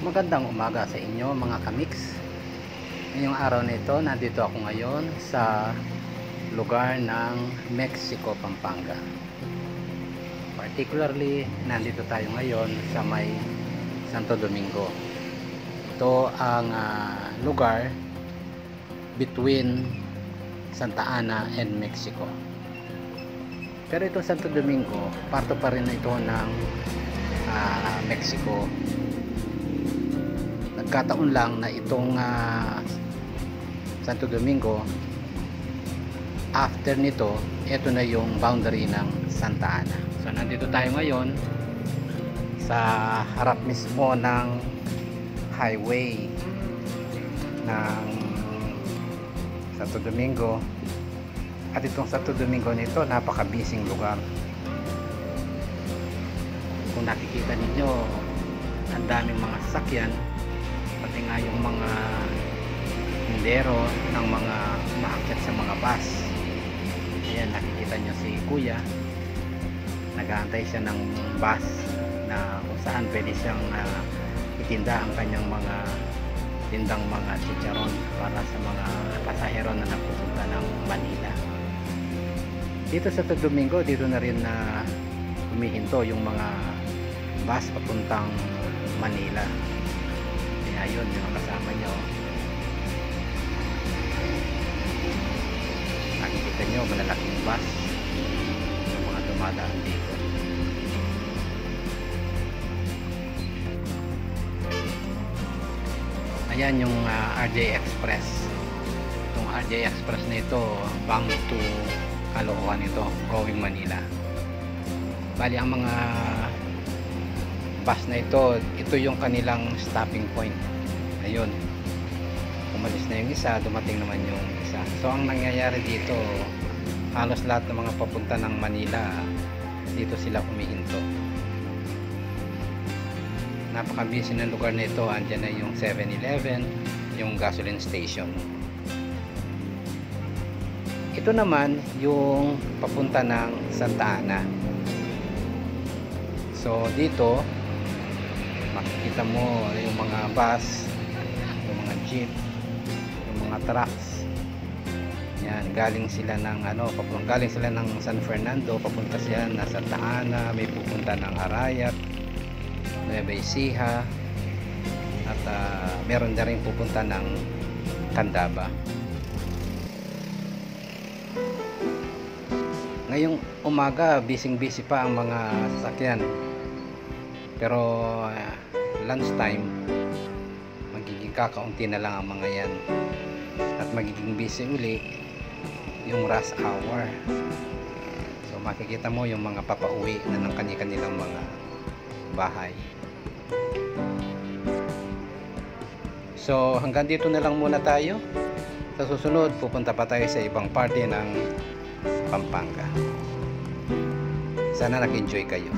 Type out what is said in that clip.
Magandang umaga sa inyo mga kamix. Ngayong araw na ito, nandito ako ngayon sa lugar ng Mexico, Pampanga. Particularly, nandito tayo ngayon sa may Santo Domingo. Ito ang lugar between Santa Ana and Mexico. Pero itong Santo Domingo, parto pa rin ito ng Mexico. Nagkataon lang na itong Santo Domingo, after nito, ito na yung boundary ng Santa Ana. So nandito tayo ngayon sa harap mismo ng highway ng Santo Domingo. At itong Santo Domingo nito, napaka-busy lugar. Kung nakikita ninyo, ang daming mga sasakyan, pati nga yung mga tindero ng mga umaakyat sa mga bus. Ayan, nakikita nyo si kuya, nag-aantay siya ng bus na kung saan pwede siyang itinda ang kanyang mga tindang mga chicharon para sa mga pasahero na napupunta ng Manila. Dito sa Santo Domingo, dito na rin na humihinto yung mga bus papuntang Manila. Kaya yun, yung kasama nyo, nakikita nyo malalaking bus yung mga dumadaan dito. Ayan yung RJ Express. Itong RJ Express na ito, bound to Caloocan ito, going Manila. Bali ang mga bus na ito yung kanilang stopping point. Ayun, umalis na yung isa, dumating naman yung isa. So ang nangyayari dito, halos lahat ng mga papunta ng Manila, dito sila humihinto. Napaka-busy ng lugar na ito. Andyan na yung 7-Eleven, yung gasoline station. Ito naman yung papunta ng Santa Ana. So dito makikita mo yung mga bus, yung mga jeep, yung mga trucks. Yan, galing sila ng galing sila ng San Fernando, papunta sila na Santa Ana, may pupunta ng Arayat, Nueva Ecija, at meron na rin pupunta ng Candaba. Ngayong umaga, busy pa ang mga sasakyan. Pero lunchtime, magiging kakaunti na lang ang mga yan. At magiging busy uli yung rush hour. So makikita mo yung mga papauwi na ng kanilang mga bahay. So hanggang dito na lang muna tayo. Sa susunod, pupunta pa tayo sa ibang parte ng Pampanga. Sana nag-enjoy kayo.